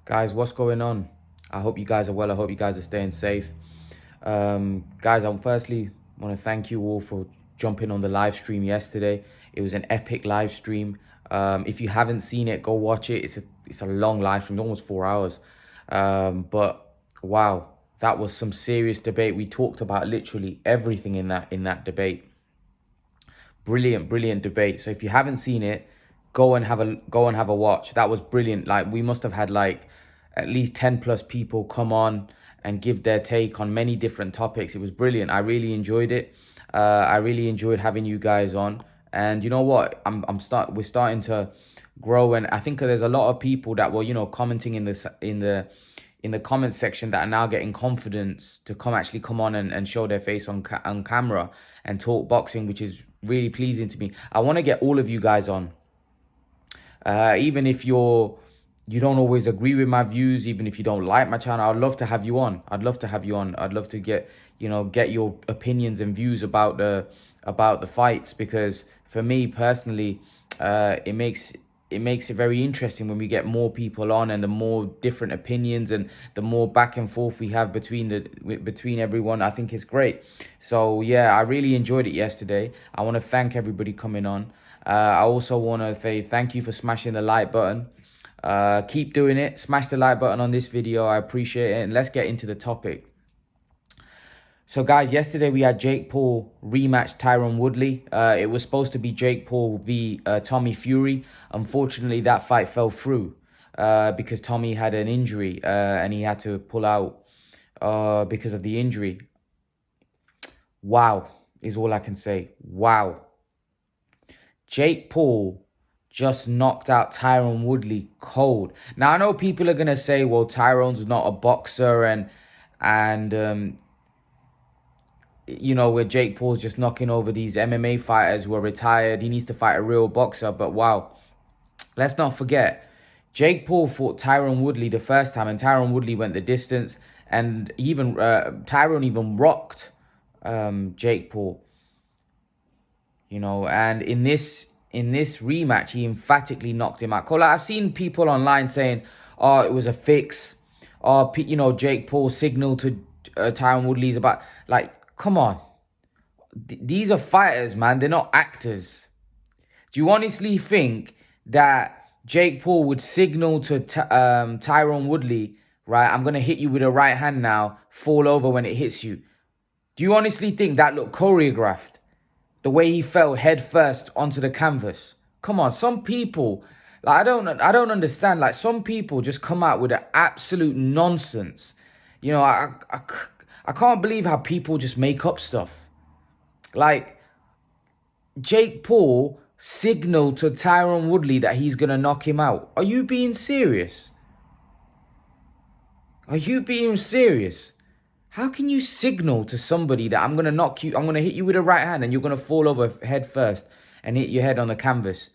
Guys, what's going on? I hope you guys are well. I hope you guys are staying safe. Guys, I firstly want to thank you all for jumping on the live stream yesterday. It was an epic live stream. If you haven't seen it, go watch it. It's a long live stream, almost 4 hours. But wow, that was some serious debate. We talked about literally everything in that debate. Brilliant, brilliant debate. So if you haven't seen it, go and have a watch. That was brilliant. Like, we must have had like at least 10 plus people come on and give their take on many different topics. It was brilliant. I really enjoyed it. I really enjoyed having you guys on. And you know what? We're starting to grow, and I think there's a lot of people that were, commenting in the comments section that are now getting confidence to come on and show their face on camera and talk boxing, which is really pleasing to me. I want to get all of you guys on, even if you don't always agree with my views, even if you don't like my channel. I'd love to have you on. I'd love to get your opinions and views about the fights, because for me personally, it makes it very interesting when we get more people on, and the more different opinions and the more back and forth we have between everyone. I think it's great. So yeah, I really enjoyed it yesterday. I want to thank everybody coming on. I also want to say thank you for smashing the like button. Keep doing it. Smash the like button on this video. I appreciate it. And let's get into the topic. So guys, yesterday we had Jake Paul rematch Tyron Woodley. It was supposed to be Jake Paul v Tommy Fury. Unfortunately, that fight fell through because Tommy had an injury and he had to pull out because of the injury. Wow, is all I can say. Wow. Jake Paul just knocked out Tyron Woodley cold. Now, I know people are going to say, well, Tyron's not a boxer, and where Jake Paul's just knocking over these MMA fighters who are retired. He needs to fight a real boxer. But wow, let's not forget, Jake Paul fought Tyron Woodley the first time, and Tyron Woodley went the distance, and even Tyron even rocked Jake Paul. And in this rematch, he emphatically knocked him out cold. Like, I've seen people online saying, "Oh, it was a fix." Oh, Jake Paul signaled to Tyron Woodley's about, like, come on. These are fighters, man. They're not actors. Do you honestly think that Jake Paul would signal to Tyron Woodley, right, I'm going to hit you with a right hand now, fall over when it hits you? Do you honestly think that looked choreographed? The way he fell head first onto the canvas. Come on, some people, like, I don't understand. Like, some people just come out with an absolute nonsense. I can't believe how people just make up stuff. Like, Jake Paul signaled to Tyron Woodley that he's going to knock him out. Are you being serious? Are you being serious? How can you signal to somebody that I'm going to knock you, I'm going to hit you with a right hand and you're going to fall over head first and hit your head on the canvas?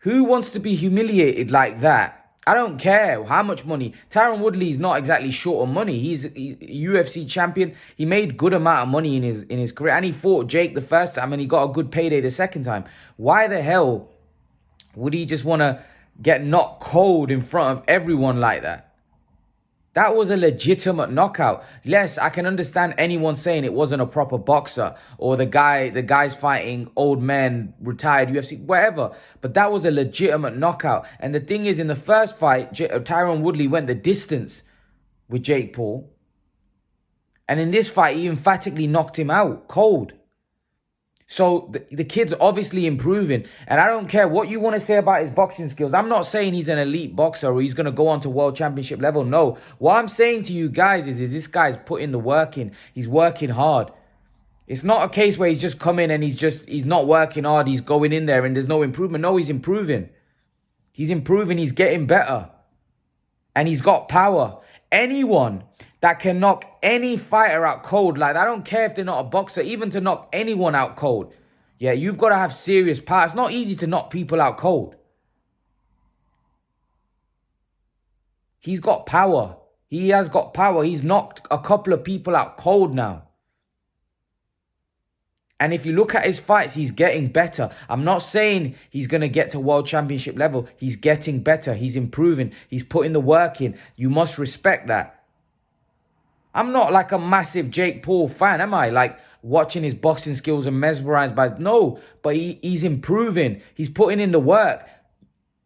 Who wants to be humiliated like that? I don't care how much money. Tyron Woodley is not exactly short of money. He's a UFC champion. He made good amount of money in his career, and he fought Jake the first time and he got a good payday the second time. Why the hell would he just want to get knocked cold in front of everyone like that? That was a legitimate knockout. Yes, I can understand anyone saying it wasn't a proper boxer, or the guy's fighting old men, retired UFC, whatever. But that was a legitimate knockout. And the thing is, in the first fight, Tyron Woodley went the distance with Jake Paul. And in this fight, he emphatically knocked him out cold. So the kid's obviously improving. And I don't care what you want to say about his boxing skills. I'm not saying he's an elite boxer or he's going to go on to world championship level. No. What I'm saying to you guys is this guy's putting the work in. He's working hard. It's not a case where he's just come in and he's not working hard. He's going in there and there's no improvement. No, he's improving. He's improving. He's getting better. And he's got power. Anyone that can knock any fighter out cold, like, I don't care if they're not a boxer, even to knock anyone out cold, yeah, you've got to have serious power. It's not easy to knock people out cold. He's got power. He has got power. He's knocked a couple of people out cold now. And if you look at his fights, he's getting better. I'm not saying he's going to get to world championship level. He's getting better. He's improving. He's putting the work in. You must respect that. I'm not like a massive Jake Paul fan, am I? Like watching his boxing skills and mesmerized by... No, but he's improving. He's putting in the work.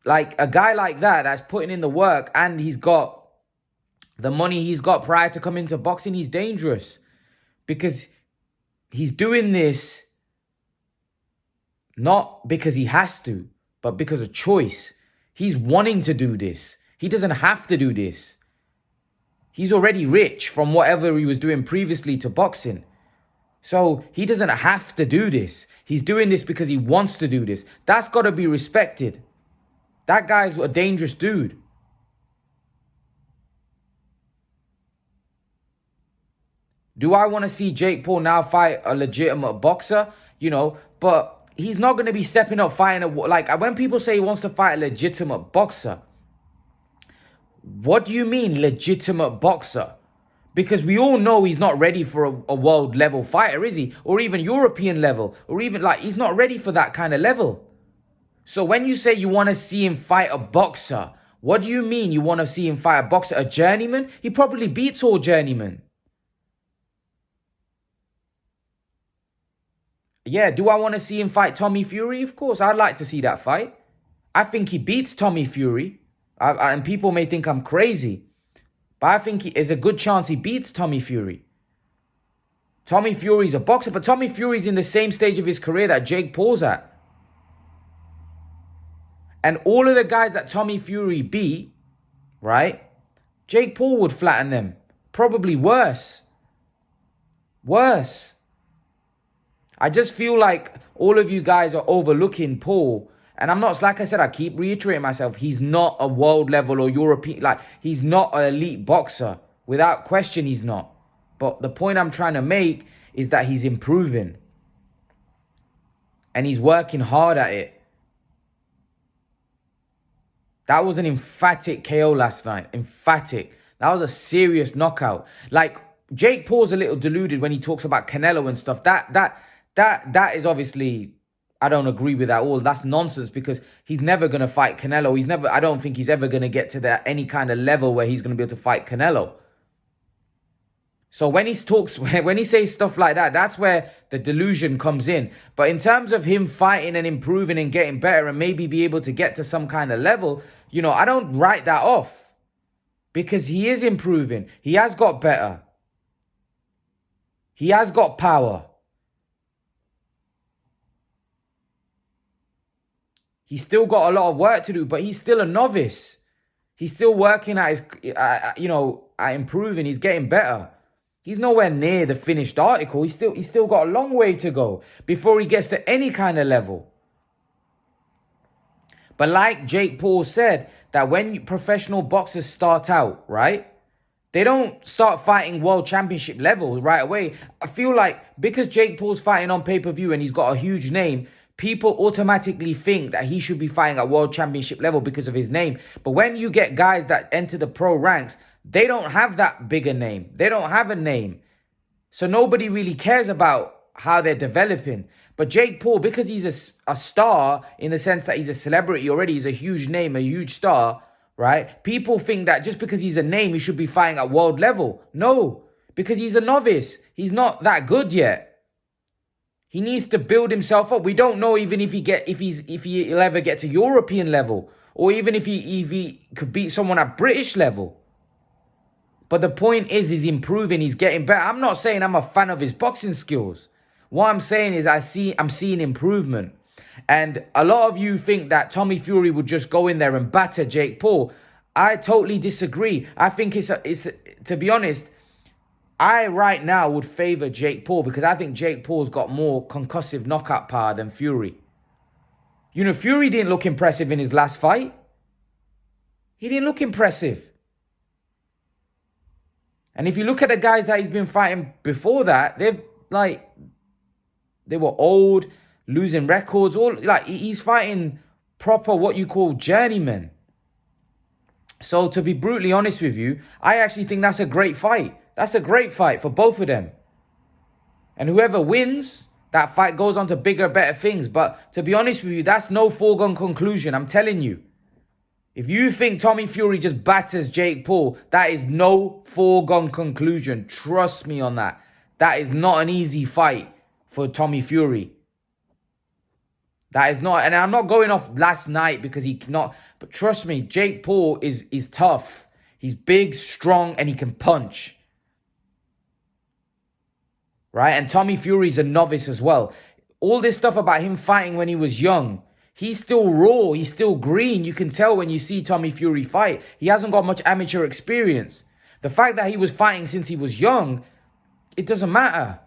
Like a guy like that that's putting in the work and he's got the money he's got prior to coming to boxing, he's dangerous. Because he's doing this not because he has to, but because of choice. He's wanting to do this. He doesn't have to do this. He's already rich from whatever he was doing previously to boxing. So he doesn't have to do this. He's doing this because he wants to do this. That's got to be respected. That guy's a dangerous dude. Do I want to see Jake Paul now fight a legitimate boxer? You know, but he's not going to be stepping up fighting like when people say he wants to fight a legitimate boxer, what do you mean legitimate boxer? Because we all know he's not ready for a world level fighter, is he? Or even European level, or even like he's not ready for that kind of level. So when you say you want to see him fight a boxer, what do you mean you want to see him fight a boxer, a journeyman? He probably beats all journeymen. Yeah, do I want to see him fight Tommy Fury? Of course, I'd like to see that fight. I think he beats Tommy Fury. And people may think I'm crazy. But I think there's a good chance he beats Tommy Fury. Tommy Fury's a boxer, but Tommy Fury's in the same stage of his career that Jake Paul's at. And all of the guys that Tommy Fury beat, right? Jake Paul would flatten them. Probably worse. Worse. I just feel like all of you guys are overlooking Paul. And I'm not, like I said, I keep reiterating myself. He's not a world level or European, like he's not an elite boxer. Without question, he's not. But the point I'm trying to make is that he's improving. And he's working hard at it. That was an emphatic KO last night. Emphatic. That was a serious knockout. Like, Jake Paul's a little deluded when he talks about Canelo and stuff. That is obviously, I don't agree with that at all. That's nonsense because he's never going to fight Canelo. I don't think he's ever going to get to that any kind of level where he's going to be able to fight Canelo. So when he says stuff like that, that's where the delusion comes in. But in terms of him fighting and improving and getting better and maybe be able to get to some kind of level, you know, I don't write that off because he is improving. He has got better. He has got power. He's still got a lot of work to do, but he's still a novice. He's still working at his, at improving. He's getting better. He's nowhere near the finished article. He's still got a long way to go before he gets to any kind of level. But like Jake Paul said, that when professional boxers start out, right, they don't start fighting world championship level right away. I feel like because Jake Paul's fighting on pay-per-view and he's got a huge name, people automatically think that he should be fighting at world championship level because of his name. But when you get guys that enter the pro ranks, they don't have that bigger name. They don't have a name. So nobody really cares about how they're developing. But Jake Paul, because he's a star in the sense that he's a celebrity already, he's a huge name, a huge star, right? People think that just because he's a name, he should be fighting at world level. No, because he's a novice. He's not that good yet. He needs to build himself up. We don't know even if he'll ever get to European level, or even if he could beat someone at British level. But the point is, he's improving. He's getting better. I'm not saying I'm a fan of his boxing skills. What I'm saying is I'm seeing improvement. And a lot of you think that Tommy Fury would just go in there and batter Jake Paul. I totally disagree. I think it's to be honest, I right now would favor Jake Paul because I think Jake Paul's got more concussive knockout power than Fury. You know, Fury didn't look impressive in his last fight. He didn't look impressive. And if you look at the guys that he's been fighting before that, they were old, losing records. He's fighting proper what you call journeymen. So to be brutally honest with you, I actually think that's a great fight. That's a great fight for both of them. And whoever wins That fight goes on to bigger, better things. But to be honest with you, that's no foregone conclusion. I'm telling you. If you think Tommy Fury just batters Jake Paul, that is no foregone conclusion. Trust me on that. That is not an easy fight for Tommy Fury. That is not, and I'm not going off last night because he cannot, but trust me, Jake Paul is tough. He's big, strong, and he can punch. Right? And Tommy Fury's a novice as well. All this stuff about him fighting when he was young, he's still raw, he's still green. You can tell when you see Tommy Fury fight. He hasn't got much amateur experience. The fact that he was fighting since he was young, it doesn't matter.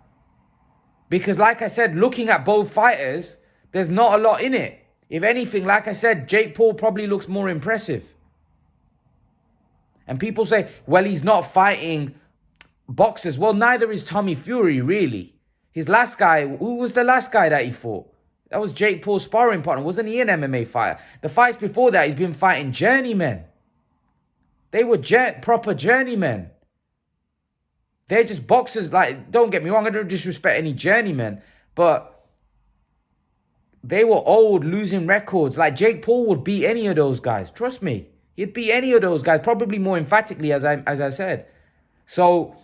Because like I said, looking at both fighters, there's not a lot in it. If anything, like I said, Jake Paul probably looks more impressive. And people say, well, he's not fighting boxers. Well, neither is Tommy Fury, really. His last guy, who was the last guy that he fought? That was Jake Paul's sparring partner. Wasn't he an MMA fighter? The fights before that, he's been fighting journeymen. They were proper journeymen. They're just boxers. Like, don't get me wrong, I don't disrespect any journeymen, but they were old, losing records. Like, Jake Paul would beat any of those guys. Trust me. He'd beat any of those guys, probably more emphatically, as I said. So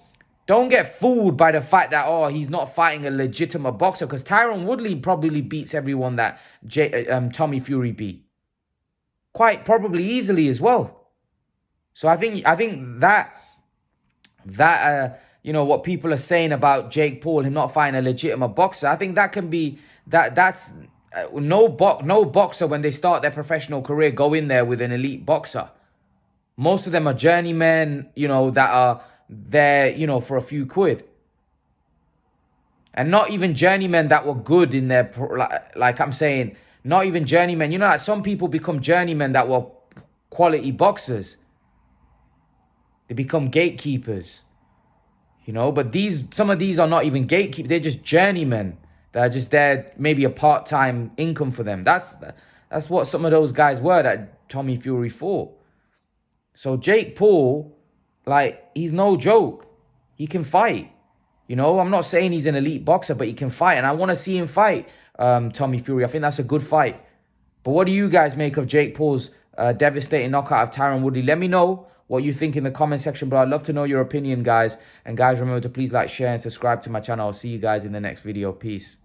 don't get fooled by the fact that, oh, he's not fighting a legitimate boxer, because Tyron Woodley probably beats everyone that Tommy Fury beat. Quite probably easily as well. So I think that you know, what people are saying about Jake Paul, him not fighting a legitimate boxer, I think that can be, that's no boxer when they start their professional career go in there with an elite boxer. Most of them are journeymen, you know, that are there, you know, for a few quid. And not even journeymen that were good in their, like I'm saying, not even journeymen. You know, like some people become journeymen that were quality boxers. They become gatekeepers, you know. But some of these are not even gatekeepers. They're just journeymen that are just there, maybe a part-time income for them. That's what some of those guys were that Tommy Fury fought. So Jake Paul, like, he's no joke. He can fight. You know, I'm not saying he's an elite boxer, but he can fight. And I want to see him fight Tommy Fury. I think that's a good fight. But what do you guys make of Jake Paul's devastating knockout of Tyron Woodley? Let me know what you think in the comment section below. I'd love to know your opinion, guys. And guys, remember to please like, share, and subscribe to my channel. I'll see you guys in the next video. Peace.